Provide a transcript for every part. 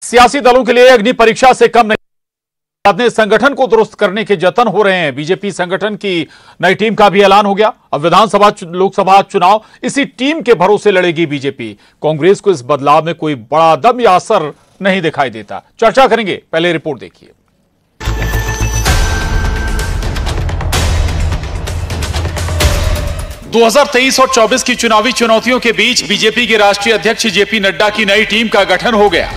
सियासी दलों के लिए अग्नि परीक्षा से कम नहीं, अपने संगठन को दुरुस्त करने के जतन हो रहे हैं। बीजेपी संगठन की नई टीम का भी ऐलान हो गया। अब विधानसभा लोकसभा चुनाव इसी टीम के भरोसे लड़ेगी बीजेपी। कांग्रेस को इस बदलाव में कोई बड़ा दम या असर नहीं दिखाई देता। चर्चा करेंगे, पहले रिपोर्ट देखिए। – 2023 और 24 की चुनावी चुनौतियों के बीच बीजेपी के राष्ट्रीय अध्यक्ष जेपी नड्डा की नई टीम का गठन हो गया।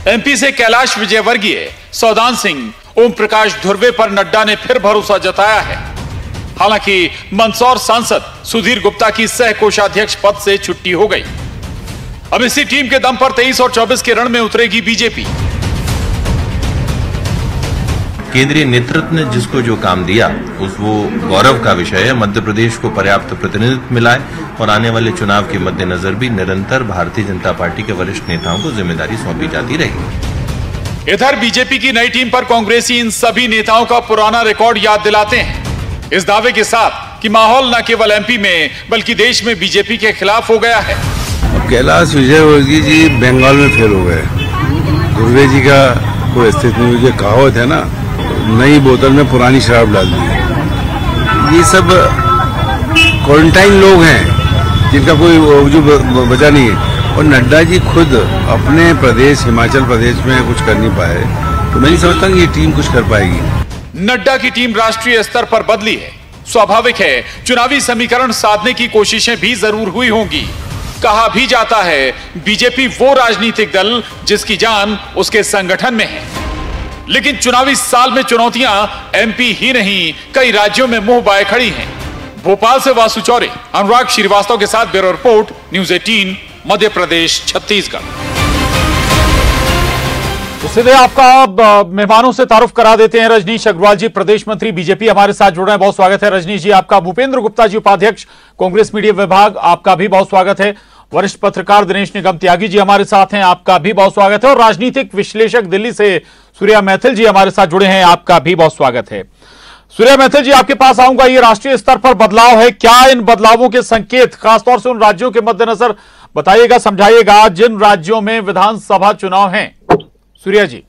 एमपी से कैलाश विजयवर्गीय, सौदान सिंह, ओम प्रकाश धुर्वे पर नड्डा ने फिर भरोसा जताया है। हालांकि मंदसौर सांसद सुधीर गुप्ता की सह कोषाध्यक्ष पद से छुट्टी हो गई। अब इसी टीम के दम पर 23 और 24 के रण में उतरेगी बीजेपी। केंद्रीय नेतृत्व ने जिसको जो काम दिया वो गौरव का विषय है। मध्य प्रदेश को पर्याप्त प्रतिनिधित्व मिला है और आने वाले चुनाव के मद्देनजर भी निरंतर भारतीय जनता पार्टी के वरिष्ठ नेताओं को जिम्मेदारी सौंपी जाती रही। इधर बीजेपी की नई टीम पर कांग्रेसी इन सभी नेताओं का पुराना रिकॉर्ड याद दिलाते हैं, इस दावे के साथ कि माहौल न केवल एमपी में बल्कि देश में बीजेपी के खिलाफ हो गया है। कैलाश विजयवर्गीय जी बंगाल में फेल हो गए। धुर्वे जी का कोई स्थिति नहीं, जो कहावत है ना, नई बोतल में पुरानी शराब डाल दी। ये सब क्वारंटाइन लोग हैं जिनका कोई वजह बचा नहीं है। और नड्डा जी खुद अपने प्रदेश हिमाचल प्रदेश में कुछ कर नहीं पाए, तो मैं नहीं समझता कि ये टीम कुछ कर पाएगी। नड्डा की टीम राष्ट्रीय स्तर पर बदली है। स्वाभाविक है चुनावी समीकरण साधने की कोशिशें भी जरूर हुई होंगी। कहा भी जाता है बीजेपी वो राजनीतिक दल जिसकी जान उसके संगठन में है। लेकिन चुनावी साल में चुनौतियां एमपी ही नहीं कई राज्यों में मुंह बाए खड़ी हैं। भोपाल से वासु चौरे, अनुराग श्रीवास्तव के साथ bureau report, news 18, Madhya Pradesh, Chhattisgarh. तो सीधे आपका मेहमानों से तारुफ करा देते हैं। रजनीश अग्रवाल जी, प्रदेश मंत्री बीजेपी, हमारे साथ जुड़ रहे हैं। बहुत स्वागत है रजनीश जी आपका। भूपेंद्र गुप्ता जी, उपाध्यक्ष कांग्रेस मीडिया विभाग, आपका भी बहुत स्वागत है। वरिष्ठ पत्रकार दिनेश निगम त्यागी जी हमारे साथ हैं, आपका भी बहुत स्वागत है। और राजनीतिक विश्लेषक दिल्ली से सूर्या मैथिल जी हमारे साथ जुड़े हैं, आपका भी बहुत स्वागत है। सूर्या मैथिल जी, आपके पास आऊंगा। ये राष्ट्रीय स्तर पर बदलाव है, क्या इन बदलावों के संकेत खासतौर से उन राज्यों के मद्देनजर बताइएगा, समझाइएगा जिन राज्यों में विधानसभा चुनाव हैं। सूर्या जी।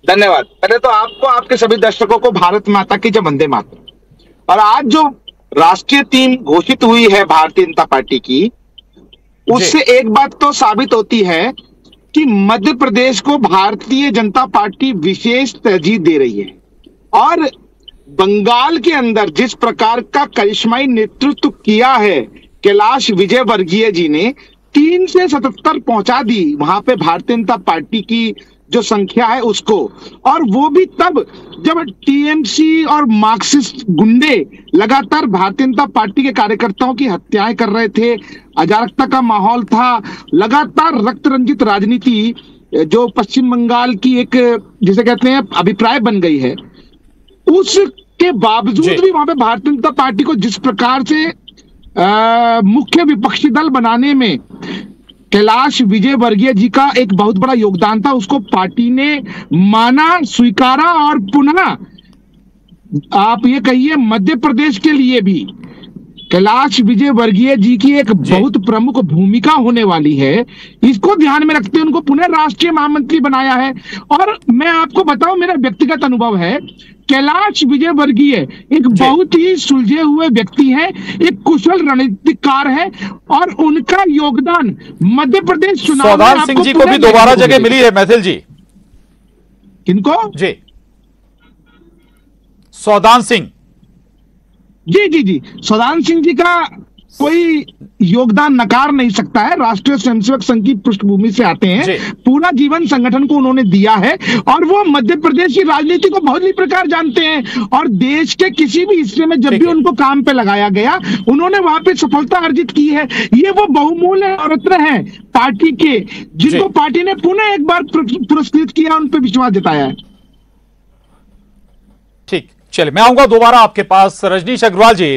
धन्यवाद। पहले तो आपको, आपके सभी दर्शकों को भारत माता की जय, वंदे मातरम। और आज जो राष्ट्रीय टीम घोषित हुई है भारतीय जनता पार्टी की, उससे एक बात तो साबित होती है कि मध्य प्रदेश को भारतीय जनता पार्टी विशेष तरजीह दे रही है। और बंगाल के अंदर जिस प्रकार का करिश्माई नेतृत्व किया है कैलाश विजयवर्गीय जी ने, 3 से 77 पहुंचा दी वहां पे भारतीय जनता पार्टी की जो संख्या है उसको। और वो भी तब जब टीएमसी और मार्क्सिस्ट गुंडे लगातार भारतीय जनता पार्टी के कार्यकर्ताओं की हत्याएं कर रहे थे, अराजकता का माहौल था, लगातार रक्त रंजित राजनीति जो पश्चिम बंगाल की एक जिसे कहते हैं अभिप्राय बन गई है, उसके बावजूद भी वहां पे भारतीय जनता पार्टी को जिस प्रकार से मुख्य विपक्षी दल बनाने में कैलाश विजयवर्गीय जी का एक बहुत बड़ा योगदान था, उसको पार्टी ने माना, स्वीकारा। और पुनः आप ये कहिए मध्य प्रदेश के लिए भी कैलाश विजयवर्गीय जी की एक बहुत प्रमुख भूमिका होने वाली है। इसको ध्यान में रखते हुए उनको पुनः राष्ट्रीय महामंत्री बनाया है। और मैं आपको बताऊं, मेरा व्यक्तिगत अनुभव है, कैलाश विजयवर्गीय एक बहुत ही सुलझे हुए व्यक्ति हैं, एक कुशल रणनीतिकार है और उनका योगदान मध्य प्रदेश चुनाव में सौदान सिंह जी को भी दोबारा जगह मिली है मैथिल जी। किनको? जी, सौदान सिंह जी, सौदान सिंह जी का कोई योगदान नकार नहीं सकता है। राष्ट्रीय स्वयंसेवक संघ की पृष्ठभूमि से आते हैं, पूरा जीवन संगठन को उन्होंने दिया है और वो मध्य प्रदेश की राजनीति को बहुत ही प्रकार जानते हैं। और देश के किसी भी हिस्से में जब भी उनको काम पे लगाया गया, उन्होंने वहां पे सफलता अर्जित की है। ये वो बहुमूल्य रत्न हैं पार्टी के, जिनको पार्टी ने पुनः एक बार पुरस्कृत किया, उन पर विश्वास जताया है। ठीक, चलिए मैं आऊंगा दोबारा आपके पास। रजनीश अग्रवाल जी,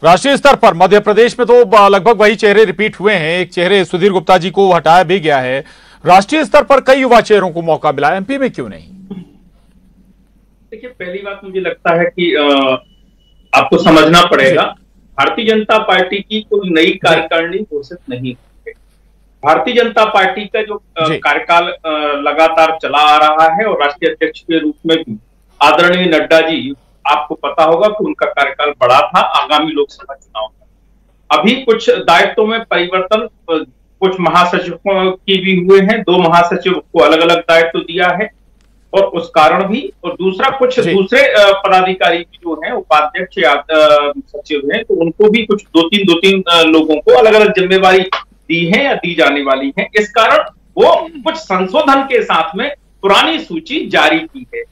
राष्ट्रीय स्तर पर मध्य प्रदेश में तो लगभग वही चेहरे रिपीट हुए हैं। एक चेहरे सुधीर गुप्ता जी को हटाया भी गया है। राष्ट्रीय स्तर पर कई युवा चेहरों को मौका मिला, एमपी में क्यों नहीं? देखिए, पहली बात मुझे लगता है कि आपको समझना पड़ेगा, भारतीय जनता पार्टी की कोई नई कार्यकारिणी घोषित नहीं है। भारतीय जनता पार्टी का जो कार्यकाल लगातार चला आ रहा है और राष्ट्रीय अध्यक्ष के रूप में भी आदरणीय नड्डा जी, आपको पता होगा कि उनका कार्यकाल बड़ा था आगामी लोकसभा चुनाव में। अभी कुछ दायित्वों में परिवर्तन कुछ महासचिवों की भी हुए हैं, 2 महासचिव को अलग अलग दायित्व दिया है और उस कारण भी, और दूसरा कुछ दूसरे पदाधिकारी भी जो हैं उपाध्यक्ष या सचिव हैं, तो उनको भी कुछ 2-3 लोगों को अलग अलग जिम्मेवारी दी है या दी जाने वाली है। इस कारण वो कुछ संशोधन के साथ में पुरानी सूची जारी की है।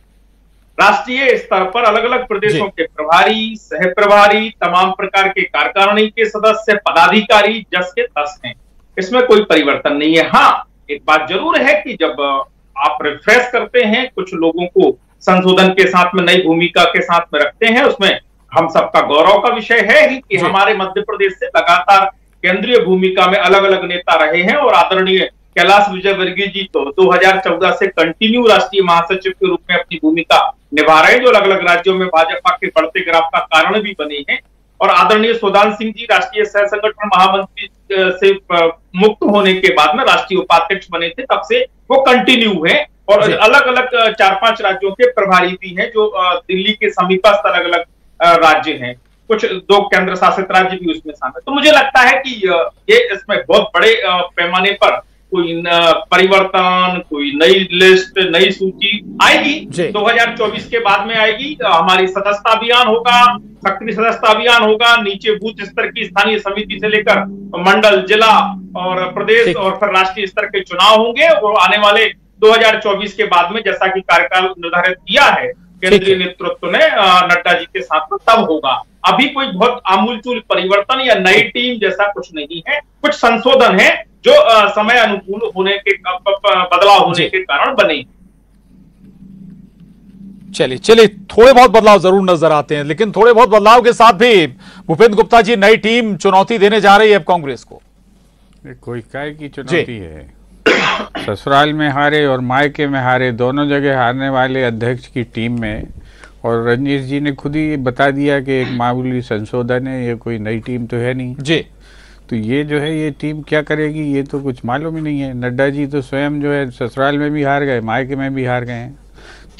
राष्ट्रीय स्तर पर अलग अलग प्रदेशों के प्रभारी, सह प्रभारी, तमाम प्रकार के कार्यकारिणी के सदस्य, पदाधिकारी जस के तस हैं, इसमें कोई परिवर्तन नहीं है। हाँ, एक बात जरूर है कि जब आप रिफ्रेश करते हैं, कुछ लोगों को संशोधन के साथ में नई भूमिका के साथ में रखते हैं, उसमें हम सबका गौरव का विषय है ही कि हमारे मध्य प्रदेश से लगातार केंद्रीय भूमिका में अलग अलग नेता रहे हैं और आदरणीय कैलाश विजयवर्गीय जी तो 2014 से कंटिन्यू राष्ट्रीय महासचिव के रूप में अपनी भूमिका निभा रहे हैं, जो अलग अलग राज्यों में भाजपा के बढ़ते ग्राफ का कारण भी बने हैं। और आदरणीय सुदान सिंह जी राष्ट्रीय सह संगठन महामंत्री से मुक्त होने के बाद में राष्ट्रीय उपाध्यक्ष बने थे, तब से वो कंटिन्यू है और अलग अलग 4-5 राज्यों के प्रभारी भी हैं, जो दिल्ली के समीपस्थ अलग अलग राज्य हैं, कुछ 2 केंद्र शासित राज्य भी उसमें शामिल। तो मुझे लगता है कि ये इसमें बहुत बड़े पैमाने पर कोई परिवर्तन, कोई नई लिस्ट, नई सूची आएगी 2024 के बाद में आएगी। हमारी सदस्यता अभियान होगा, सक्रिय सदस्यता अभियान होगा, नीचे बूथ स्तर की स्थानीय समिति से लेकर मंडल, जिला और प्रदेश और फिर राष्ट्रीय स्तर के चुनाव होंगे और आने वाले 2024 के बाद में जैसा कि कार्यकाल निर्धारित किया है केंद्रीय नेतृत्व ने नड्डा जी के साथ में, तब होगा। अभी कोई बहुत आमूलचूल परिवर्तन या नई टीम जैसा कुछ नहीं है, कुछ संशोधन है जो समय अनुकूल होने के बदलाव होने के कारण बने। चलिए थोड़े बहुत बदलाव जरूर नजर आते हैं, लेकिन थोड़े बहुत बदलाव के साथ भी भूपेंद्र गुप्ता जी नई टीम चुनौती देने जा रही है अब कांग्रेस को। कोई काय की चुनौती है, ससुराल में हारे और मायके में हारे, दोनों जगह हारने वाले अध्यक्ष की टीम में, और रजनीश जी ने खुद ही बता दिया कि एक मामूली संशोधन है, ये कोई नई टीम तो है नहीं जी। तो ये जो है ये टीम क्या करेगी ये तो कुछ मालूम ही नहीं है। नड्डा जी तो स्वयं जो है ससुराल में भी हार गए, मायके में भी हार गए हैं,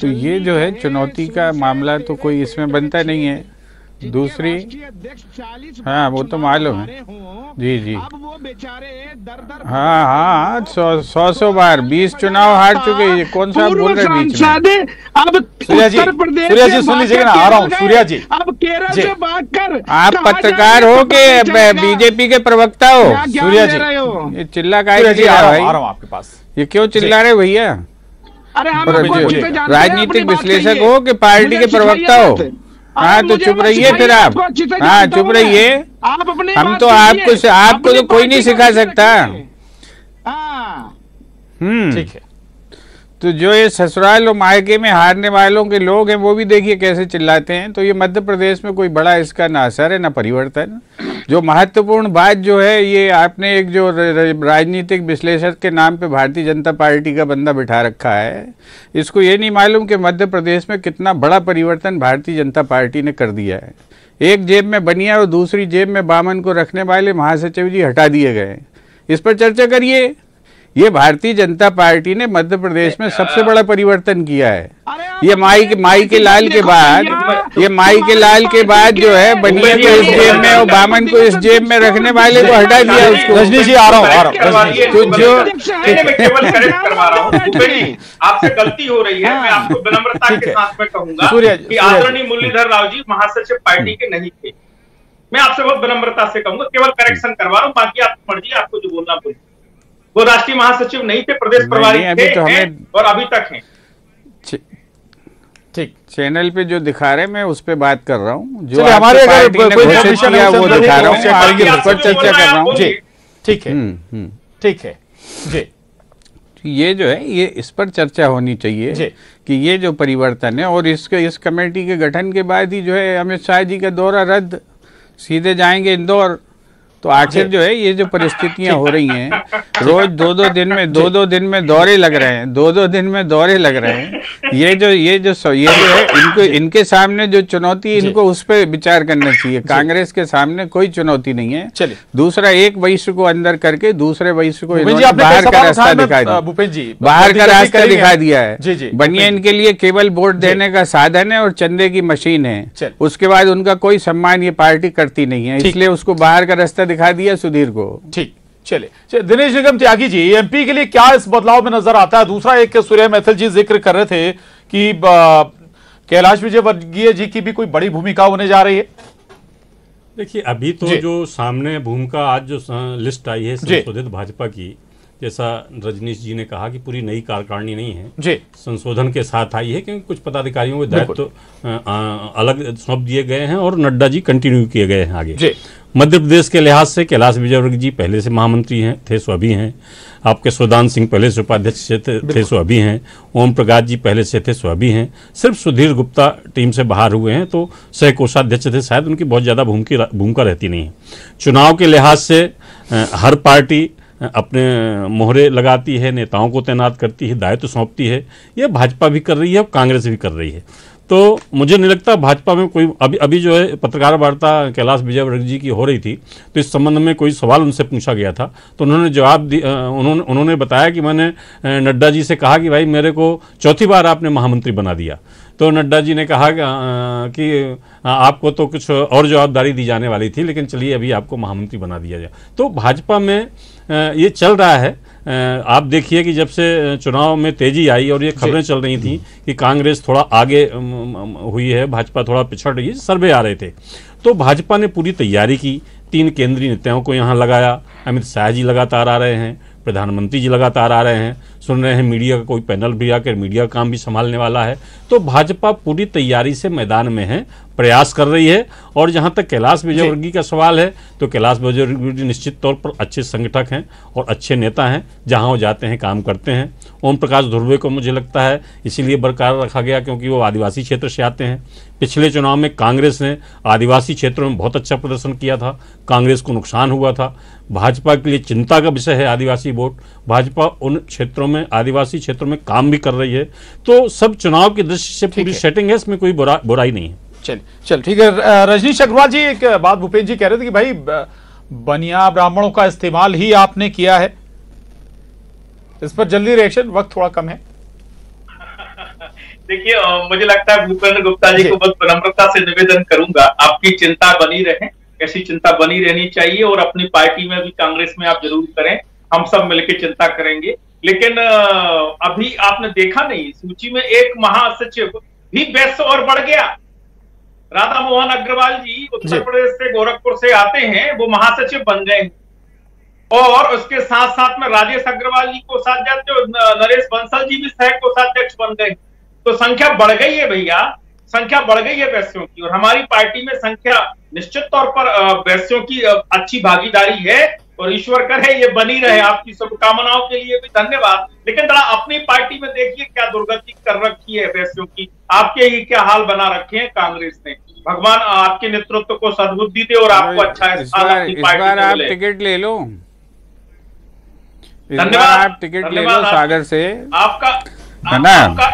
तो ये जो है चुनौती का मामला तो कोई इसमें बनता नहीं है। दूसरी, हाँ वो तो मालूम है जी जी, हाँ 100 बार 20 चुनाव हार चुके, ये कौन सा बोल रहे हैं बीच में। अब सूर्या जी सुन लीजिएगा ना, आ रहा हूँ सूर्या जी। अब केरल से भागकर आप पत्रकार हो के बीजेपी के प्रवक्ता हो? सूर्या जी ये चिल्ला का भाई, आ रहा हूँ आपके पास, ये क्यों चिल्ला रहे भैया? राजनीतिक विश्लेषक हो कि पार्टी के प्रवक्ता हो? हाँ तो चुप रहिए फिर आप, हाँ चुप रहिए। हम तो आपको तो कोई नहीं सिखा सकता। ठीक है। तो जो ये ससुराल और मायके में हारने वालों के लोग हैं वो भी देखिए कैसे चिल्लाते हैं। तो ये मध्य प्रदेश में कोई बड़ा इसका ना असर है ना परिवर्तन। जो महत्वपूर्ण बात जो है, ये आपने एक जो राजनीतिक विश्लेषक के नाम पे भारतीय जनता पार्टी का बंदा बिठा रखा है, इसको ये नहीं मालूम कि मध्य प्रदेश में कितना बड़ा परिवर्तन भारतीय जनता पार्टी ने कर दिया है। एक जेब में बनिया और दूसरी जेब में बामन को रखने वाले महासचिव जी हटा दिए गए। इस पर चर्चा करिए। ये भारतीय जनता पार्टी ने मध्य प्रदेश में सबसे बड़ा परिवर्तन किया है। ये माई के लाल के बाद, ये माई के लाल के बाद जो है बनिया को इस जेब में और बामन को इस जेब में रखने वाले को हटा दिया उसको। रजनीश जी आ रहा हूँ। तो जो केवल करेक्ट करवा रहा हूँ, आपसे गलती हो रही है। मैं आपको विनम्रता के साथ में कहूंगा कि आदरणीय मुरलीधर राव जी महासचिव पार्टी के नहीं थे। मैं आपसे बहुत विनम्रता से कहूंगा, केवल करेक्शन करवा रहा हूँ, बाकी आपकी मर्जी, आपको जो बोलना बोलिए। वो राष्ट्रीय महासचिव नहीं थे, प्रदेश प्रभारी थे तो और अभी तक हैं। ठीक, चैनल पे जो दिखा रहे मैं उस पे बात कर रहा हूँ, जो हमारे पार्टी ने घोषित किया वो दिखा रहा हूँ, आगे उस पर चर्चा कर रहा हूँ। जी ठीक है, ठीक है जी। ये जो है ये इस पर चर्चा होनी चाहिए कि ये जो परिवर्तन है, और इस कमेटी के गठन के बाद ही जो है अमित शाह जी का दौरा रद्द, सीधे जाएंगे इंदौर तो आखिर जो है ये जो परिस्थितियां हो रही हैं, रोज दो दो दिन में दौरे लग रहे हैं, दो दिन में दौरे लग रहे हैं, ये जो है इनके सामने जो चुनौती है, इनको उस पर विचार करना चाहिए। कांग्रेस के सामने कोई चुनौती नहीं है। चलिए, दूसरा एक वैश्य को अंदर करके दूसरे वैश्य को बाहर का रास्ता दिखा दिया, भूपेंद्र जी बाहर का रास्ता दिखा दिया है। बनियान के लिए केवल वोट देने का साधन है और चंदे की मशीन है, उसके बाद उनका कोई सम्मान ये पार्टी करती नहीं है, इसलिए उसको बाहर का रास्ता दिखा दिया सुधीर को। ठीक, चलिए दिनेश निगम त्यागी जी, एमपी के लिए क्या इस बदलाव में नजर आता है? दूसरा एक सूर्य मैथिल जी जिक्र कर रहे थे कि कैलाश विजयवर्गीय जी की भी कोई बड़ी भूमिका होने जा रही है। देखिए, अभी तो जो सामने भूमिका आज जो लिस्ट आई है संशोधित भाजपा की, जैसा रजनीश जी ने कहा कि पूरी नई कार्यकारिणी नहीं है जी, संशोधन के साथ आई है, क्योंकि कुछ पदाधिकारियों को दायित्व अलग सौंप दिए गए हैं और नड्डा जी कंटिन्यू किए गए हैं आगे। मध्य प्रदेश के लिहाज से कैलाश विजयवर्गीय जी पहले से महामंत्री हैं, थे सो अभी हैं। आपके सुदान सिंह पहले से उपाध्यक्ष थे सो अभी हैं। ओम प्रकाश जी पहले से थे सो अभी हैं। सिर्फ सुधीर गुप्ता टीम से बाहर हुए हैं, तो सह कोषाध्यक्ष थे, शायद उनकी बहुत ज़्यादा भूमिका रहती नहीं है। चुनाव के लिहाज से हर पार्टी अपने मोहरे लगाती है, नेताओं को तैनात करती है, दायित्व सौंपती है। ये भाजपा भी कर रही है और कांग्रेस भी कर रही है। तो मुझे नहीं लगता भाजपा में कोई अभी जो है पत्रकार वार्ता कैलाश विजयवर्गीय जी की हो रही थी, तो इस संबंध में कोई सवाल उनसे पूछा गया था, तो उन्होंने जवाब उन्होंने बताया कि मैंने नड्डा जी से कहा कि भाई मेरे को चौथी बार आपने महामंत्री बना दिया। तो नड्डा जी ने कहा कि आपको तो कुछ और जवाबदारी दी जाने वाली थी, लेकिन चलिए अभी आपको महामंत्री बना दिया जाए। तो भाजपा में ये चल रहा है। आप देखिए कि जब से चुनाव में तेजी आई और ये खबरें चल रही थी कि कांग्रेस थोड़ा आगे हुई है, भाजपा थोड़ा पिछड़ रही है, सर्वे आ रहे थे, तो भाजपा ने पूरी तैयारी की, 3 केंद्रीय नेताओं को यहाँ लगाया। अमित शाह जी लगातार आ रहे हैं, प्रधानमंत्री जी लगातार आ रहे हैं, सुन रहे हैं मीडिया का कोई पैनल भी आकर मीडिया काम भी संभालने वाला है। तो भाजपा पूरी तैयारी से मैदान में है, प्रयास कर रही है। और जहां तक कैलाश विजयवर्गीय का सवाल है, तो कैलाश विजयवर्गीय निश्चित तौर पर अच्छे संगठक हैं और अच्छे नेता हैं, जहां वो जाते हैं काम करते हैं। ओम प्रकाश धुर्वे को मुझे लगता है इसीलिए बरकरार रखा गया क्योंकि वो आदिवासी क्षेत्र से आते हैं। पिछले चुनाव में कांग्रेस ने आदिवासी क्षेत्रों में बहुत अच्छा प्रदर्शन किया था, कांग्रेस को नुकसान हुआ था। भाजपा के लिए चिंता का विषय है आदिवासी वोट। भाजपा उन क्षेत्रों में, आदिवासी क्षेत्रों में काम भी कर रही है। तो सब चुनाव की दृष्टि से पूरी सेटिंग है, इसमें कोई बुराई नहीं है। चल ठीक है। रजनीश अग्रवाल जी, एक बात भूपेंद्र जी कह रहे थे कि भाई बनिया ब्राह्मणों का इस्तेमाल ही आपने किया है, इस पर जल्दी रिएक्शन, वक्त थोड़ा कम है। देखिए, मुझे लगता है भूपेंद्र गुप्ता जी को बहुत विनम्रता से निवेदन करूंगा, आपकी चिंता बनी रहे, ऐसी चिंता बनी रहनी चाहिए और अपनी पार्टी में भी, कांग्रेस में आप जरूर करें, हम सब मिलकर चिंता करेंगे। लेकिन अभी आपने देखा नहीं, सूची में एक महासचिव भी वैश्य और बढ़ गया। राधा मोहन अग्रवाल जी उत्तर प्रदेश से, गोरखपुर से आते हैं, वो महासचिव बन गए और उसके साथ साथ में राजेश अग्रवाल जी कोषाध्यक्ष, नरेश बंसल जी भी सह कोषाध्यक्ष बन गए। तो संख्या बढ़ गई है भैया, संख्या बढ़ गई है वैश्यों की, और हमारी पार्टी में संख्या निश्चित तौर पर वैश्यों की अच्छी भागीदारी है और ईश्वर करे ये बनी रहे। आपकी शुभकामनाओं के लिए भी धन्यवाद। लेकिन जरा अपनी पार्टी में देखिए क्या दुर्गति कर रखी है वैश्यों की, आपके ही क्या हाल बना रखे हैं कांग्रेस ने। भगवान आपके नेतृत्व को सद्बुद्धि दे और आपको अच्छा स्थान अपनी पार्टी में आप टिकट ले लो, धन्यवाद। आप टिकट ले लो सागर से, आपका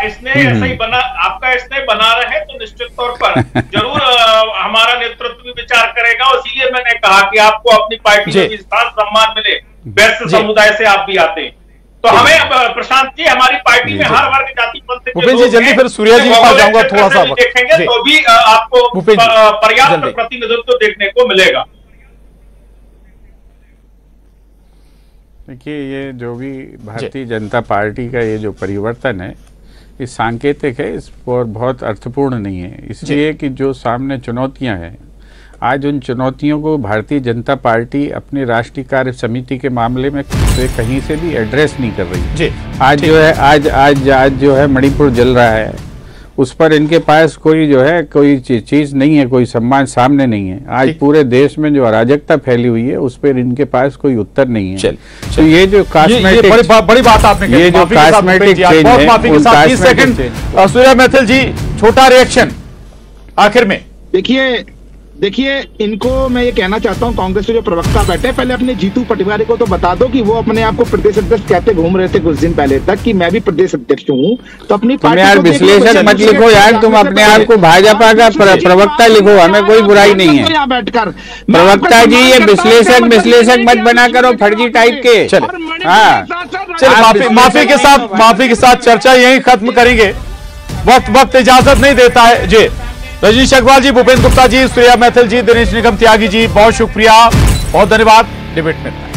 स्नेह ऐसा ही बना, आपका स्नेह बना रहे तो निश्चित तौर पर जरूर हमारा नेतृत्व भी विचार करेगा। इसीलिए मैंने कहा कि आपको अपनी पार्टी में भी स्थान सम्मान मिले, वैश्य समुदाय से आप भी आते हैं। तो हमें प्रशांत जी, हमारी पार्टी में हर वर्ग जाति पंथ के लोग जल्दी फिर सूर्या जी के पास जाऊंगा, थोड़ा सा देखेंगे तो भी आपको पर्याप्त प्रतिनिधित्व देखने को मिलेगा। देखिए, ये जो भी भारतीय जनता पार्टी का ये जो परिवर्तन है, ये सांकेतिक है, इस पर बहुत अर्थपूर्ण नहीं है, इसलिए कि जो सामने चुनौतियां हैं, आज उन चुनौतियों को भारतीय जनता पार्टी अपनी राष्ट्रीय कार्य समिति के मामले में कहीं से भी एड्रेस नहीं कर रही। आज जो है आज जो है मणिपुर जल रहा है, उस पर इनके पास कोई जो है कोई चीज नहीं है, कोई सम्मान सामने नहीं है। आज पूरे देश में जो अराजकता फैली हुई है उस पर इनके पास कोई उत्तर नहीं है। तो ये जो कॉस्मेटिक, बड़ी बात आपने कही, ये जो कॉस्मेटिक चेंज है, 30 सेकंड सूर्या मैथिल जी, छोटा रिएक्शन आखिर में। देखिए, देखिए, इनको मैं ये कहना चाहता हूँ, कांग्रेस के जो प्रवक्ता बैठे, पहले अपने जीतू पटवारी को तो बता दो कि वो अपने आप को प्रदेश अध्यक्ष कहते घूम रहे थे कुछ दिन पहले तक कि मैं भी प्रदेश अध्यक्ष हूँ, तो अपनी पार्टी यार विश्लेषक मत लिखो यार, तुम अपने आप को भाजपा का प्रवक्ता लिखो, हमें कोई बुराई नहीं है यहाँ बैठकर। प्रवक्ता जी ये विश्लेषक मत बना करो फर्जी टाइप के। हाँ चलिए, माफी के साथ चर्चा यही खत्म करेंगे, वक्त इजाजत नहीं देता है। जी रजनीश अग्रवाल जी, भूपेंद्र गुप्ता जी, सूर्या मैथिल जी, दिनेश निगम त्यागी जी, बहुत शुक्रिया, बहुत धन्यवाद डिबेट में।